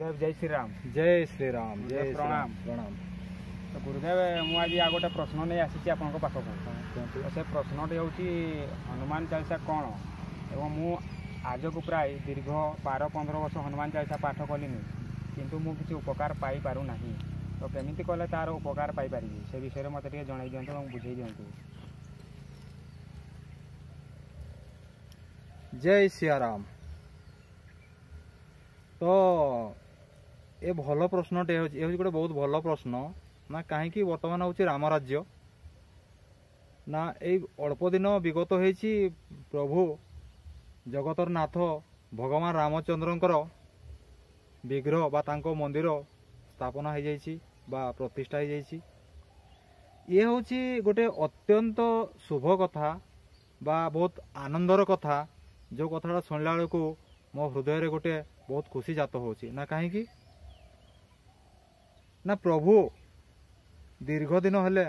गुरुदेव जय श्री राम। जय श्री राम। जय प्रणाम प्रणाम। तो गुरुदेव मुझे आज गोटे प्रश्न नहीं आसी आपको पाखक तो से प्रश्नटी हूँ हनुमान चालीसा कौन एवं मु आज को प्राय दीर्घ 12-15 वर्ष हनुमान चालीसा पाठ कलिनी किंतु मु किसी उपकार पाई पारु नाही तो केमिति कले तार उपकार पाई पारिबी से विषय में मते जणाई दियंतु एवं बुझाई दियंतु। जय सियाराम। तो ये भल प्रश्नटे ये गोटे बहुत भल प्रश्न ना कहीं बर्तमान हूँ राम राज्य ना ये अल्प दिन विगत होती प्रभु जगतर नाथ भगवान रामचंद्रंकर विग्रह बा तांको मंदिर स्थापना हो जाइए बा प्रतिष्ठा हो जाइए। ये हूँ गोटे अत्यंत शुभ कथा बा बहुत आनंदर कथा जो कथा शुणला बेलू मो हृदय गोटे बहुत खुशी जात हो ना कहीं ना प्रभु दीर्घ दिन हेले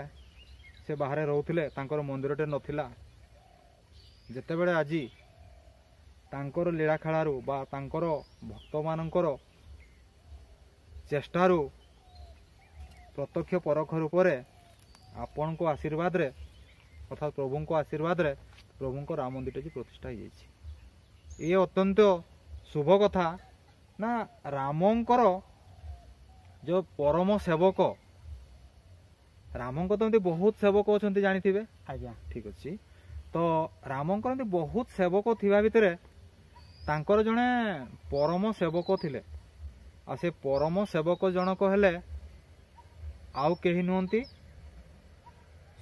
से बाहर रोते तांकर मंदिरटे नथिला जेते बेले आज तांकर लीला खेलारू बा तांकर भक्त मानकर चेष्टारू प्रत्यक्ष परख रूप आपण को आशीर्वाद रे अर्थात प्रभु को आशीर्वाद रे प्रभु को राम मंदिर प्रतिष्ठा हो जाइए। ये अत्यंत शुभ कथा ना रामंकर जो परम सेवक रामंकर तो बहुत सेवक अच्छा जानी आज्ञा ठीक अच्छे तो रामंकर बहुत सेवक थिबा भितर तांकर जड़े परम सेवक थिले आ से परम सेवक जनक हेले आउ कहीं नुहति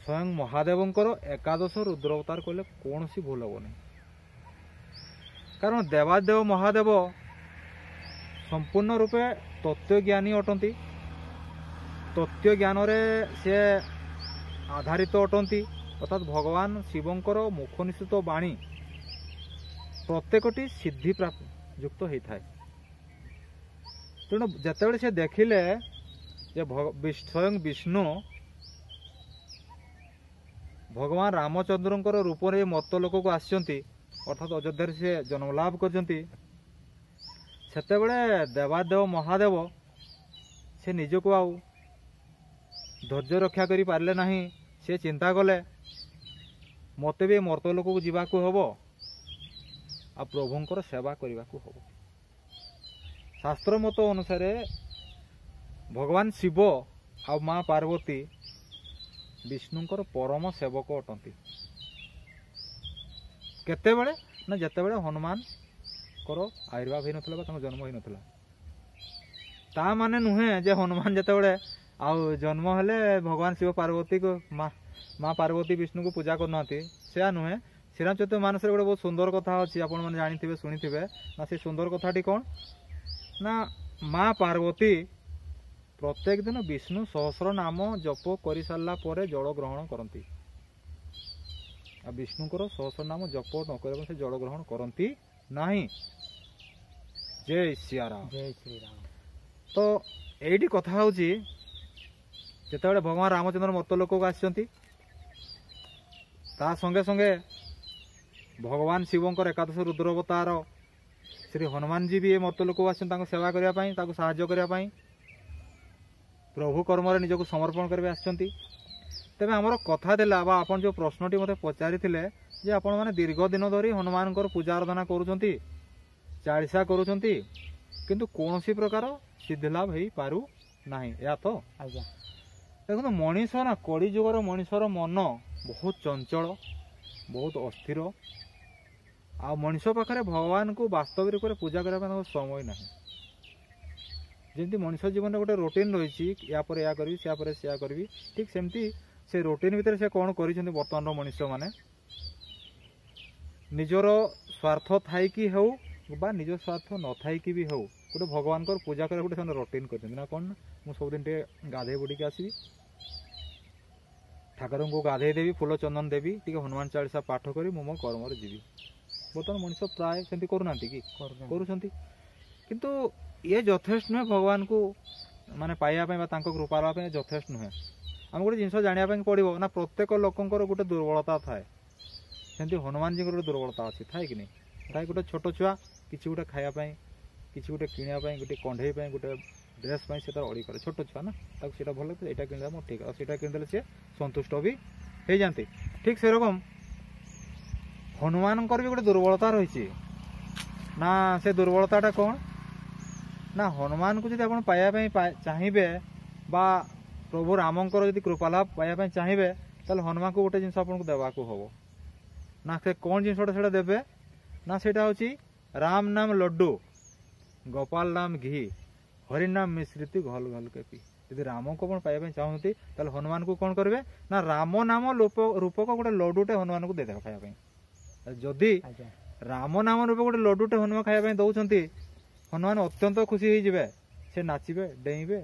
स्वयं महादेवंकर एकादश रुद्र अवतार कले कौन सी भूल हम नहीं कारण देवादेव महादेव संपूर्ण रूपे तत्वज्ञानी अटंती तत्व ज्ञान रे से आधारित अटंती अर्थात भगवान शिवंकर मुख निश्चित बाणी प्रत्येकटी सिद्धि प्राप्त युक्त होता है। तेणु जिते से देखिले स्वयं विष्णु भगवान रामचंद्रंकर रूप में मर्त लोक को आसचंती अर्थात अयोध्या से जन्मलाभ करचंती सेतेबेले देवादेव महादेव से निजको आउ धैर्य रक्षा करि पारले नाही से चिंता कले मते भी मर्त लोक को जीवाकू हबो आ प्रभुंकर सेवा करिवाकू हबो। शास्त्र मत अनुसार भगवान शिव आ माँ पार्वती विष्णुंकर परम सेवक अटंती केतेबेले ना जेतेबेले हनुमान कर आविर्भाव हो ना जन्म हो ना ता माने नुहे जे हनुमान जेतेबेले आउ जन्म हेले भगवान शिव पार्वती को माँ पार्वती विष्णु को पूजा करना से नुहे श्रीराम चैतन्य मानस गोटे बहुत सुंदर कथा अच्छी आपण मैंने जानी शुणी ना से सुंदर कथाटी कौन ना माँ पार्वती प्रत्येक दिन विष्णु सहस्र नाम जप कर सारा पर जल ग्रहण करती विष्णुकर सहस्र नाम जप न कर से जल ग्रहण करती नहीं। जय सियाराम। जय श्री राम। तो यही कथा हूँ जिते भगवान रामचंद्र मर्त लोक को आसचंती ता संगे संगे भगवान शिवंकर एकादश रुद्र अवतार श्री हनुमान जी भी मर्त लोक आस सेवा करने साहाय्य करने प्रभु कर्म निजक समर्पण करके आसचंती। तेबे हमर कथा दिला बा आपन जो प्रश्नटी मते पचारि थिले जे आपण माने दीर्घ दिन धरी हनुमान पूजा आराधना करूछंती चालीसा करूछंती किंतु कोनोसी प्रकार सिद्धि लाभ हेई पारु नाही या तो आज्ञा देखो मनीष ना कली जुगर मनीषर मन बहुत चंचल बहुत अस्थिर आ मनीष पाखे भगवान को वास्तव रूप से पूजा करने समय ना जमी मनीष जीवन गोटे रूटीन रही या करी से करी ठीक सेमती से रूटीन भितर से कौन कर बर्तमान मनीष माने निजर स्वार्थ थी हो बा निज स्वार्थ न थी भी हो गोटे भगवान पूजा कर गोटे रूटीन कर कौन मुझे सबुदिन गाधे बुड़ी आसबि ठाकुर को गाधे देवी फूल चंदन देवी टी हनुमान चालीसा पाठ करी मो कर्म जीवी बर्तमान मनीष प्राय सेमती करूना कि किंतु ये यथेष्ट नुहे भगवान को माने पाइबा कृपा रहा यथेष्ट नुहे आम गोटे जिन जानापी पड़ो ना प्रत्येक लोकंर गोटे दुर्बलता थाए सेमती हनुमान जी गोटे दुर्बलता अच्छी थाए कि नहीं थाए गोटे छोट छुआ किसी गोटे खायापी କିଛି ଗୋଟେ କିଣିବା ପାଇଁ ଗୋଟେ କଣ୍ଢେଇ ପାଇଁ ଗୋଟେ ଡ୍ରେସ୍ ପାଇଁ ସେ ତାର ଅଡ଼ି କରେ ଛୋଟ ଛୁଆ ନା ତାକୁ ସେଇଟା ଭଲ ଲାଗେ ଏଇଟା କିଣିଦେବା ମୋର ଠିକ୍ ଆଉ ସେଇଟା କିଣିଦେଲେ ସେ ସନ୍ତୁଷ୍ଟ ବି ହେଇଯାନ୍ତି। ଠିକ୍ ସେରକମ ହନୁମାନଙ୍କର ବି ଗୋଟେ ଦୁର୍ବଳତା ରହିଛି ନା ସେ ଦୁର୍ବଳତାଟା କ'ଣ ନା ହନୁମାନଙ୍କୁ ଯଦି ଆପଣ ପାଇବା ପାଇଁ ଚାହିଁବେ ବା ପ୍ରଭୁ ରାମଙ୍କର ଯଦି କୃପାଲାଭ ପାଇବା ପାଇଁ ଚାହିଁବେ ତାହେଲେ ହନୁମାନଙ୍କୁ ଗୋଟେ ଜିନିଷ ଆପଣଙ୍କୁ ଦେବାକୁ ହେବ ନା ସେ କ'ଣ ଜିନିଷଟା ସେଇଟା ଦେବେ ନା ସେଇଟା ହେଉଛି ରାମ ନାମ ଲଡ୍ଡୁ ଗୋପାଳ ନାମ ଘି ହରି ନାମ ମିଶ୍ରିତି ଘଲ ଘଲ କେ ପି। ଯଦି ରାମଙ୍କୁ ଆପଣ ପାଇବା ପାଇଁ ଚାହୁଁଛନ୍ତି ତାହେଲେ ହନୁମାନଙ୍କୁ କ'ଣ କରିବେ ନା ରାମ ନାମ ରୂପକ ଗୋଟେ ଲଡୁଟେ ହନୁମାନଙ୍କୁ ଦେଇଦେବେ ଖାଇବା ପାଇଁ। ଯଦି ରାମ ନାମ ରୂପକ ଗୋଟେ ଲଡୁଟେ ହନୁମାନ ଖାଇବା ପାଇଁ ଦେଉଛନ୍ତି ହନୁମାନ ଅତ୍ୟନ୍ତ ଖୁସି ହେଇଯିବେ ସେ ନାଚିବେ ଡେଇଁବେ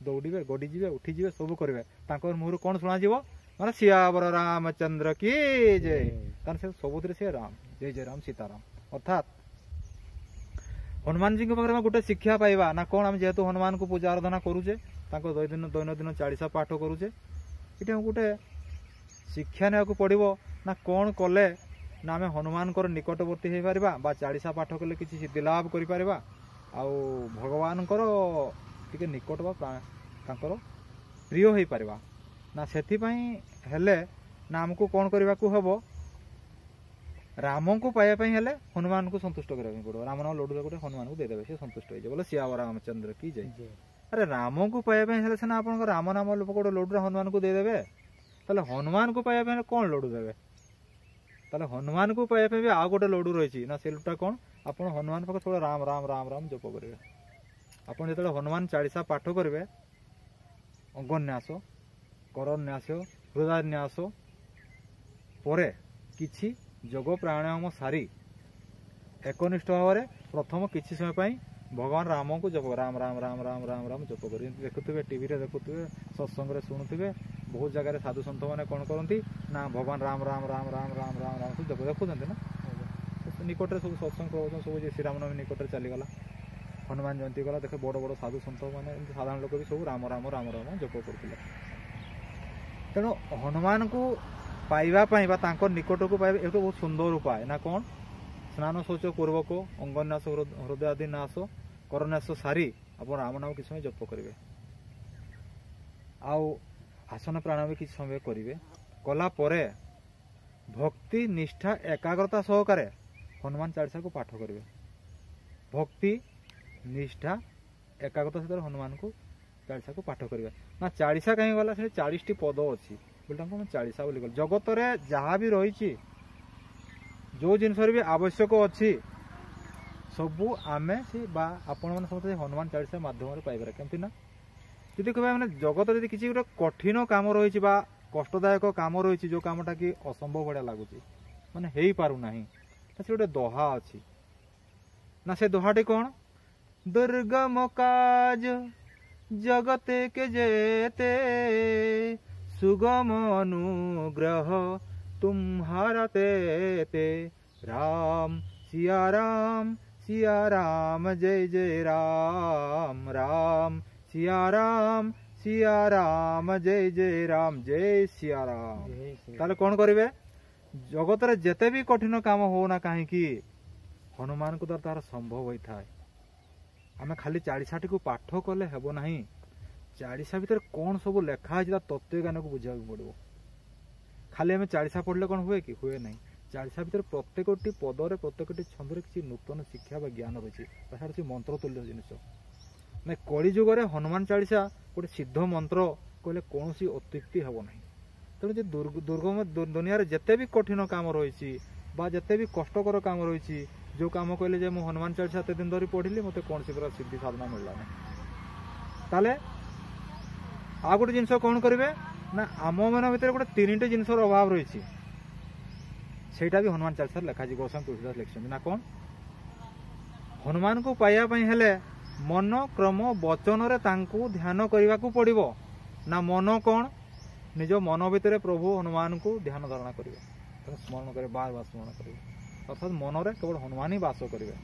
ଦୌଡ଼ିବେ ଗଡ଼ିଯିବେ ଉଠିଯିବେ ସବୁ କରିବେ ତାଙ୍କର ମୁହଁରୁ କ'ଣ ଶୁଣାଯିବ ମାନେ ସିୟାବର ରାମଚନ୍ଦ୍ର କି ଜୟ କାରଣ ସେ ସବୁଥିରେ ସେ ରାମ ଜୟ ଜୟ ରାମ ସୀତାରାମ ଅର୍ଥାତ୍ ହନୁମାନଜୀଙ୍କ ପାଖରେ ଆମେ ଗୋଟେ ଶିକ୍ଷା ପାଇବା ନା କ'ଣ ଆମେ ଯେହେତୁ ହନୁମାନଙ୍କୁ ପୂଜା ଆରାଧନା କରୁଛେ ତାଙ୍କ ଦୈନନ୍ଦିନ 40 ପାଠ କରୁଛେ ଏଠି ଆମକୁ ଗୋଟେ ଶିକ୍ଷା ନେବାକୁ ପଡ଼ିବ ନା କ'ଣ କଲେ ନା ଆମେ ହନୁମାନଙ୍କର ନିକଟବର୍ତ୍ତୀ ହେଇପାରିବା ବା 40 ପାଠ କଲେ କିଛି ସିଦ୍ଧି ଲାଭ କରିପାରିବା ଆଉ ଭଗବାନଙ୍କର ଟିକେ ନିକଟ ବା ତାଙ୍କର ପ୍ରିୟ ହେଇପାରିବା ନା ସେଥିପାଇଁ ହେଲେ ନା ଆମକୁ କ'ଣ କରିବାକୁ ହେବ ରାମଙ୍କୁ ପାଇବା ପାଇଁ ହେଲେ ହନୁମାନଙ୍କୁ ସନ୍ତୁଷ୍ଟ କରିବା ପାଇଁ ପଡ଼ିବ। ରାମ ନାମ ଲଡୁରେ ଗୋଟେ ହନୁମାନଙ୍କୁ ଦେଇଦେବେ ସେ ସନ୍ତୁଷ୍ଟ ହେଇଯିବ ବୋଲେ ସିୟା ରାମଚନ୍ଦ୍ର କି ଜୟ। ଆରେ ରାମଙ୍କୁ ପାଇବା ପାଇଁ ହେଲେ ସିନା ଆପଣଙ୍କ ରାମ ନାମ ଲୋକ ଗୋଟେ ଲଡୁରେ ହନୁମାନଙ୍କୁ ଦେଇଦେବେ ତାହେଲେ ହନୁମାନଙ୍କୁ ପାଇବା ପାଇଁ ହେଲେ କ'ଣ ଲଡୁ ଦେବେ ତାହେଲେ ହନୁମାନଙ୍କୁ ପାଇବା ପାଇଁ ବି ଆଉ ଗୋଟେ ଲଡୁ ରହିଛି ନା ସେ ଲଡୁଟା କ'ଣ ଆପଣ ହନୁମାନ ପାଖରେ ସବୁବେଳେ ରାମ ରାମ ରାମ ରାମ ଜପ କରିବେ। ଆପଣ ଯେତେବେଳେ ହନୁମାନ 40 ପାଠ କରିବେ ଅଙ୍ଗନ୍ୟାସ କରନ୍ୟାସ ହୃଦୟନ୍ୟାସ ପରେ କିଛି ଯୋଗ ପ୍ରାଣାୟାମ ସାରି ଏକନିଷ୍ଠ ଭାବରେ ପ୍ରଥମ କିଛି ସମୟ ପାଇଁ ଭଗବାନ ରାମଙ୍କୁ ଜପ ରାମ ରାମ ରାମ ରାମ ରାମ ରାମ ଜପ କରି ଦେଖୁଥିବେ ଟିଭିରେ ଦେଖୁଥିବେ ସତ୍ସଙ୍ଗରେ ଶୁଣୁଥିବେ ବହୁତ ଜାଗାରେ ସାଧୁ ସନ୍ଥମାନେ କ'ଣ କରନ୍ତି ନା ଭଗବାନ ରାମ ରାମ ରାମ ରାମ ରାମ ରାମ ରାମ ଜପ ଦେଖୁଛନ୍ତି ନା ନିକଟରେ ସବୁ ସତ୍ସଙ୍ଗ ପ୍ରବଚନ ସବୁ ଯେ ଶ୍ରୀରାମନବମୀ ନିକଟରେ ଚାଲିଗଲା ହନୁମାନ ଜୟନ୍ତୀ ଗଲା ଦେଖେ ବଡ଼ ବଡ଼ ସାଧୁ ସନ୍ଥ ମାନେ ଏମିତି ସାଧାରଣ ଲୋକ ବି ସବୁ ରାମ ରାମ ରାମ ରାମ ଜପ କରୁଥିଲେ। ତେଣୁ ହନୁମାନଙ୍କୁ ପାଇବା ପାଇଁ ବା ତାଙ୍କ ନିକଟକୁ ପାଇବା ଏଇଟା ବହୁତ ସୁନ୍ଦର ଉପାୟ ନା କ'ଣ ସ୍ନାନ ଶୌଚ ପୂର୍ବକ ଅଙ୍ଗନ୍ୟାସ ହୃଦୟ ଆଦି ନାଶ କରନ୍ୟାସ ସାରି ଆପଣ ରାମ ନାମ କିଛି ସମୟ ଜପ କରିବେ ଆଉ ଆସନ ପ୍ରାଣାୟାମ କିଛି ସମୟ କରିବେ କଲା ପରେ ଭକ୍ତି ନିଷ୍ଠା ଏକାଗ୍ରତା ସହକାରେ ହନୁମାନ 40 ପାଠ କରିବେ। ଭକ୍ତି ନିଷ୍ଠା ଏକାଗ୍ରତା ସହିତ ହନୁମାନଙ୍କୁ 40 ପାଠ କରିବେ ନା 40 କାହିଁକି ଗଲା ସେ 40ଟି ପଦ ଅଛି ବୋଲି ତାଙ୍କୁ ଆମେ 40 ବୋଲି ଗଲେ ଜଗତରେ ଯାହା ବି ରହିଛି ଯେଉଁ ଜିନିଷରେ ବି ଆବଶ୍ୟକ ଅଛି ସବୁ ଆମେ ସେ ବା ଆପଣମାନେ ସମସ୍ତେ ହନୁମାନ 40 ମାଧ୍ୟମରେ ପାଇପାରିବା କେମିତି ନା ଯଦି କହିବା ମାନେ ଜଗତରେ ଯଦି କିଛି ଗୋଟେ କଠିନ କାମ ରହିଛି ବା କଷ୍ଟଦାୟକ କାମ ରହିଛି ଯେଉଁ କାମଟା କି ଅସମ୍ଭବ ଭଳିଆ ଲାଗୁଛି ମାନେ ହେଇପାରୁନାହିଁ ସେ ଗୋଟେ ଦୋହା ଅଛି ନା ସେ ଦୋହାଟି କ'ଣ ଦୁର୍ଗମ କାଜ ଜଗତେ କେ ଯେତେ सुगम अनुग्रह तुम्हारा तेते राम सिया राम जय जय राम राम सिया राम जय जय राम जय सिया राम। ताले कौन करिवे जगत रे जेते भी कठिन काम हो ना कहीं हनुमान को द्वारा तार संभव होता है आमे खाली 40 को पाठ कले हेबो नहीं 40 भितर कौन सब लेखा है तत्व ज्ञान को बुझा पड़ो खाली आम 40 पढ़ले कौन हुए कि हुए नहीं 40 भितर प्रत्येकटी पदर प्रत्येकटी छंदर किसी नूतन शिक्षा व ज्ञान रही है मंत्र तुल्य जिनिस ना कली जुगे हनुमान 40 गोटे सिद्ध मंत्र कहले कौन अत्युक्ति हे ना तेणु जो दुर्गम दुनिया जिते भी कठिन काम रही जिते भी कष्टकर काम रही जो काम कहले मुझे हनुमान 40 एत दिन धरी पढ़ी मत कौन सी सिद्धि साधना मिलला ना ताले आ गोटे जिनस कौन करेंगे ना आम मन भर गोटे 3टी जिनस अभाव रही भी हनुमान 40 लिखाई गोस्वामी तुलसीदास लिखिं ना कौन हनुमान को पाइबापी हेले मन क्रम वचन ध्यान करने को पड़ो ना मन कौन निज मन भितर प्रभु हनुमान को ध्यान धारणा करेंगे स्मरण करेंगे बार बार स्मरण करेंगे अर्थात मन में केवल हनुमान ही वास करेंगे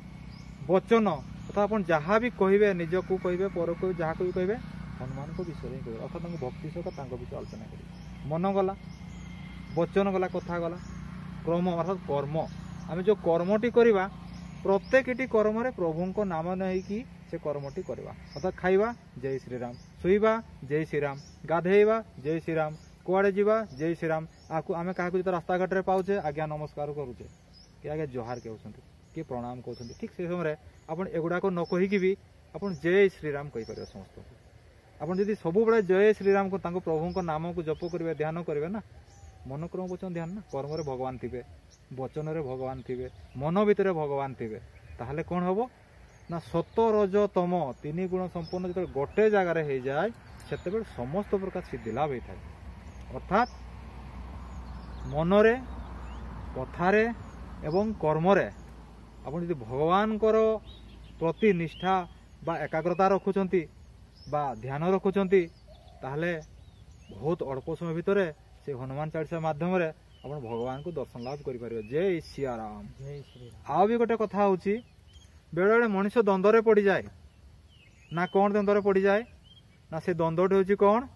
वचन अर्थात आप जहाँ भी कहे निज को कहे पर को जहाँ को भी कहे हनुमान को विषय ही कह अर्थात भक्ति सहित विषय आलोचना कर मन गला वचन गला कथा गला क्रम अर्थात कर्म आम जो कर्मटी करवा प्रत्येकटी कर्म प्रभु को नाम नहीं से कर्मटी करवा अर्थात खाइबा जय श्रीराम शुवा जय श्रीराम गाधेवा जय श्रीराम कुआड़े जीवा जय श्रीराम आम क्या रास्ता घाट पाचे आज्ञा नमस्कार करुचे कि आगे जुहार कहते किए प्रणाम कहते ठीक से समय आप एगुड़ाक न कहीकि भी आप जय श्रीराम कहीपर समस्त आप जब सब जय श्रीराम को प्रभु को नाम को जप करेंगे ध्यान करेंगे ना मनक्रम वचन ध्यान ना कर्म भगवान थे वचन भगवान थे मन भितर भगवान थे ताहले कौन हम ना सत रज तम तीन गुण संपन्न जो गोटे जगार हो जाए से समस्त प्रकार सिद्धि लाभ होता है अर्थात मनरे कथारे एवं कर्मरे आप भगवान प्रति निष्ठा बा एकाग्रता रखुंट बा ध्यान रखुंट ताहले बहुत अल्प समय भितर से हनुमान चालीसा माध्यम आप भगवान को दर्शन लाभ कर जय सियाराम जय श्री राम। आ भी गोटे कथा हूँ बेले बेले मनीष द्वंद्व पड़ जाए ना कौन द्वंद्व पड़ जाए ना से द्वंद्वटी हूँ कौन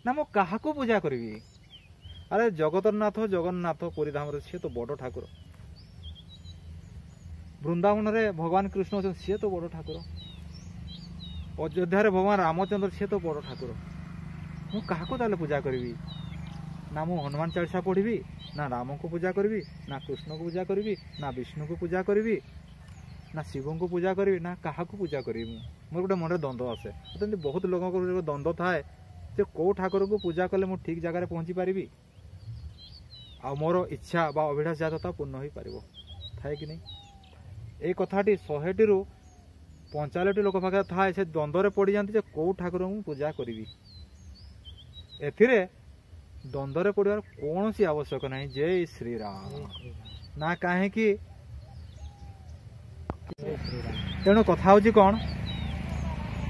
ना मो क्या पूजा करी अरे जगतरनाथ जगन्नाथ पुरी धाम सी तो बड़ ठाकुर वृंदावन रे भगवान कृष्ण अच्छा सी तो बड़ ठाकुर अयोध्या भगवान रामचंद्र सी तो बड़ ठाकुर मु क्या पूजा करी ना मु हनुमान चालीसा पढ़ी ना राम को पूजा करी ना कृष्ण को पूजा करी ना विष्णु को पूजा करी ना शिव को पूजा करी ना क्या पूजा करी मोर गोटे मन द्वंद्व आसे तो बहुत लोगों को द्वंद्व थाए जो कौ ठाकुर को पूजा कले मु ठीक जगह पहुँची पारि आ मोर इच्छा बा अभिलाष जाता पूर्ण हो पार थाए कि नहीं ये कथाटी 100टी 45टी लोक पाखे थाए से द्वंद्व पड़ जाती कौ ठाकुर को पूजा करी एथिरे द्वंद्व पड़ार कौन सी आवश्यक नहीं जय श्री राम ना कहीं तेणु कथा हूँ कौन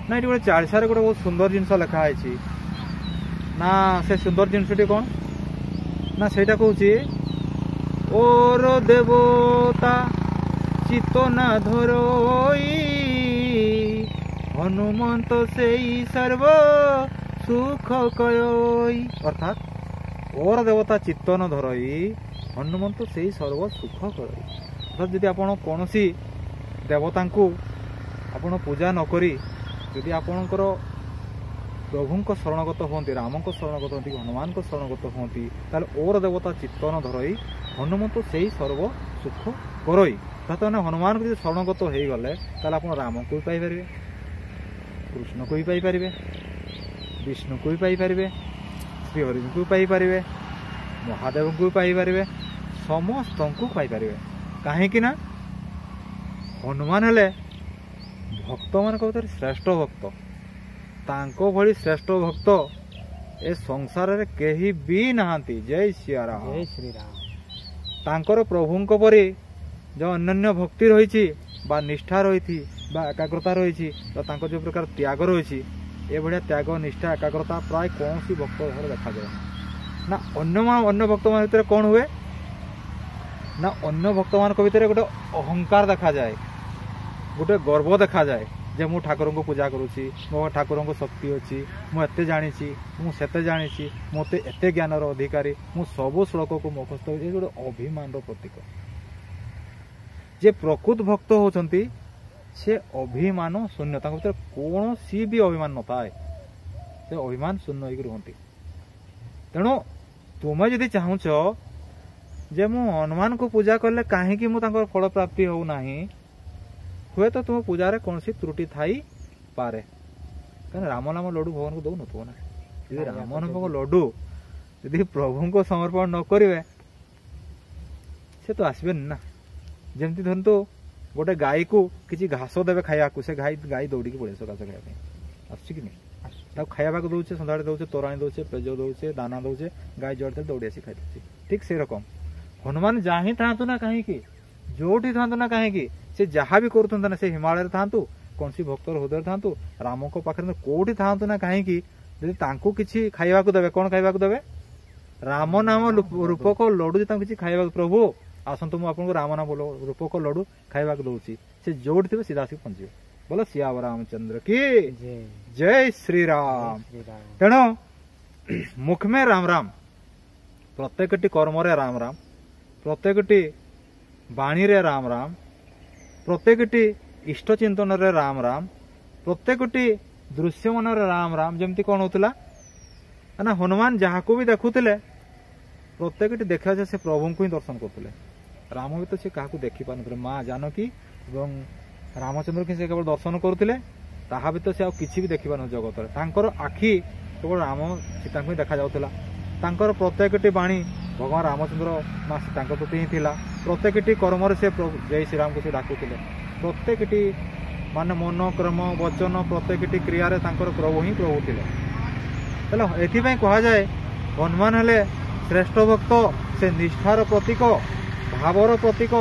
ना ये गोटे चालीसा गोटे बहुत सुंदर जिनस लिखाई ना से सुंदर जिनसटी कौन ना सेटा कहूँ ओर देवता चित्त ना धरोई हनुमंत से सर्व सुख कयोई अर्थात और देवता चित्त न धरई हनुमंत से सर्व सुख करई अर्थात यदि आपण कौन देवता को आपण पूजा नकरी यदि आपणकर प्रभु शरणगत होती राम को शरणगत होती हनुमान को शरणगत होती ताले और देवता चित्त न धरई हनुमंत से सर्व सुख करई अर्थात हनुमान को शरणगत हो गले ताले आपण राम को भी पाइपर कृष्ण को भी पाइपर विष्णु को भी पाइपर श्रीहरि को पाइपर महादेव को भी पाइपर समस्त को पाइपर कहीं ना हनुमान हेले भक्त मान भीतर श्रेष्ठ भक्त तांको भली श्रेष्ठ भक्त ए संसार रे केही भी नहांती जय सियाराम जय श्री राम। तांकर प्रभु परी जो अन्य भक्ति रही बा निष्ठा रही बा एकाग्रता रही तांको जो प्रकार त्याग रही ए भाया त्याग निष्ठा एकाग्रता प्राय कौन सी भक्त घर देखा जाए ना अन्य भक्त मान भीतर कौन हुए ना अन्य भक्त मान भीतर गोटे अहंकार देखा जाए गोटे गर्व देखा जाए जे मु ठाकुर को पूजा करुँची मो ठाकुर को शक्ति अच्छी मुझे जानी मुझे जानी मत एत ज्ञान अधिकारी मु सब श्लोक को मुखस्थ ये गोटे अभिमान प्रतीक जे प्रकृत भक्त होती से अभिमान शून्य भीतर कौन सी भी अभिमान नए से अभिमान शून्य हो रुहति तेणु तुम्हें जदि चाहूच जे मु हनुमान को पूजा कले कहीं मुझे फल प्राप्ति हो नहीं हुए तो तुम पूजार कौन सी त्रुटि थाई पारे कहीं राम नाम लड्डू भगवान को दौ ना यदि राम नाम लड्डू यदि प्रभु को समर्पण न करेंगे से तो आसबे ना जमती धरतु गोटे गाई को किसी घास देवे खाया से गाई दौड़ी पड़े घास खाया आसुची कि नहीं खाया दौचे सदा दौचे तोराणी दौचे पेज दौचे दाना दौचे गाई जोड़ते दौड़ी आसी खाई दे ठीक से रकम हनुमान जहाँ ही था ना कहीं जोटी था ना कहीं से जहाँ भी करूँ से हिमालय था कौन सी भक्तर हृदय था राम को पाखे कौटी था ना कहीं यदि किसी खाइबा देवे कौन खाइबा देवे राम नाम रूपक लड्डू जो किसी खाइबा प्रभु आसतु मुझे राम नाम रूपक लड्डू खाइबा दौची से जोड़ी थे सीधा आसिक पहुंचे बोलो सियावर रामचंद्र की जय श्री राम। तेणु मुख में राम राम प्रत्येकटी कर्म रे राम राम प्रत्येकटी बाणी रे राम राम ପ୍ରତ୍ୟେକଟି ଇଷ୍ଟ ଚିନ୍ତନରେ ରାମ ରାମ, ପ୍ରତ୍ୟେକଟି ଦୃଶ୍ୟମାନରେ ରାମ ରାମ। ଯେମିତି କ'ଣ ହେଉଥିଲା ନା ହନୁମାନ ଯାହାକୁ ବି ଦେଖୁଥିଲେ ପ୍ରତ୍ୟେକଟି ଦେଖିବା ଯେ ସେ ପ୍ରଭୁଙ୍କୁ ହିଁ ଦର୍ଶନ କରୁଥିଲେ। ରାମ ବି ତ ସେ କାହାକୁ ଦେଖିପାରୁନଥିଲେ, ମା ଜାନକୀ ଏବଂ ରାମଚନ୍ଦ୍ରକୁ ସେ କେବଳ ଦର୍ଶନ କରୁଥିଲେ, ତାହା ବି ତ ସେ ଆଉ କିଛି ବି ଦେଖିପାରୁନଥିଲେ ଜଗତରେ। ତାଙ୍କର ଆଖି କେବଳ ରାମ ସୀତାଙ୍କୁ ହିଁ ଦେଖାଯାଉଥିଲା। ତାଙ୍କର ପ୍ରତ୍ୟେକଟି ବାଣୀ ଭଗବାନ ରାମଚନ୍ଦ୍ର ମା ସୀତାଙ୍କ ପ୍ରତି ହିଁ ଥିଲା। ପ୍ରତ୍ୟେକଟି କର୍ମରେ ସେ ଜୟ ଶ୍ରୀରାମକୁ ସେ ଡାକୁଥିଲେ। ପ୍ରତ୍ୟେକଟି ମାନେ ମନ କ୍ରମ ବଚନ ପ୍ରତ୍ୟେକଟି କ୍ରିୟାରେ ତାଙ୍କର ପ୍ରଭୁ ହିଁ ପ୍ରଭୁ ଥିଲେ। ହେଲେ ଏଥିପାଇଁ କୁହାଯାଏ ହନୁମାନ ହେଲେ ଶ୍ରେଷ୍ଠ ଭକ୍ତ, ସେ ନିଷ୍ଠାର ପ୍ରତୀକ, ଭାବର ପ୍ରତୀକ,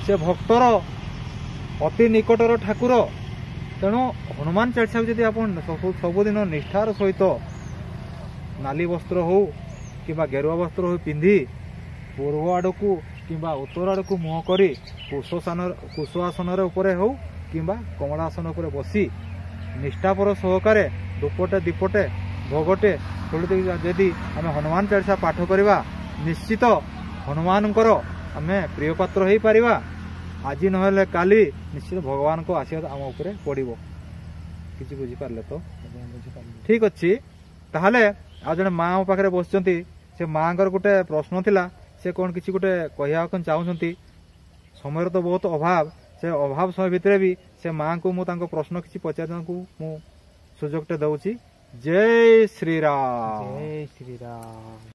ସେ ଭକ୍ତର ଅତି ନିକଟର ଠାକୁର। ତେଣୁ ହନୁମାନ ଚାଳିଶାକୁ ଯଦି ଆପଣ ସବୁଦିନ ନିଷ୍ଠାର ସହିତ ନାଲି ବସ୍ତ୍ର ହଉ କିମ୍ବା ଗେରୁଆ ବସ୍ତ୍ର ହଉ ପିନ୍ଧି ପୂର୍ବ ଆଡ଼କୁ କିମ୍ବା ଉତ୍ତର ଆଡ଼କୁ ମୁହଁ କରି କୁଶ ଆସନରେ ଉପରେ ହଉ କିମ୍ବା କମଳା ଆସନ ଉପରେ ବସି ନିଷ୍ଠାପର ସହକାରେ ଧୂପଟେ ଦୀପଟେ ଭୋଗଟେ ଯଦି ଆମେ ହନୁମାନ ଚାଳିଶା ପାଠ କରିବା ନିଶ୍ଚିତ ହନୁମାନଙ୍କର ଆମେ ପ୍ରିୟ ପାତ୍ର ହେଇପାରିବା। ଆଜି ନହେଲେ କାଲି ନିଶ୍ଚିତ ଭଗବାନଙ୍କ ଆଶୀର୍ବାଦ ଆମ ଉପରେ ପଡ଼ିବ। କିଛି ବୁଝିପାରିଲେ ତ? ଠିକ୍ ଅଛି। ତାହେଲେ ଆଉ ଜଣେ ମା ମୋ ପାଖରେ ବସିଛନ୍ତି, ସେ ମାଙ୍କର ଗୋଟେ ପ୍ରଶ୍ନ ଥିଲା, ସେ କ'ଣ କିଛି ଗୋଟେ କହିବାକୁ ଚାହୁଁଛନ୍ତି। ସମୟର ତ ବହୁତ ଅଭାବ, ସେ ଅଭାବ ସମୟ ଭିତରେ ବି ସେ ମାଙ୍କୁ ମୁଁ ତାଙ୍କ ପ୍ରଶ୍ନ କିଛି ପଚାରିବାକୁ ମୁଁ ସୁଯୋଗଟେ ଦେଉଛି। ଜୟ ଶ୍ରୀରାମ। ଜୟ ଶ୍ରୀରାମ।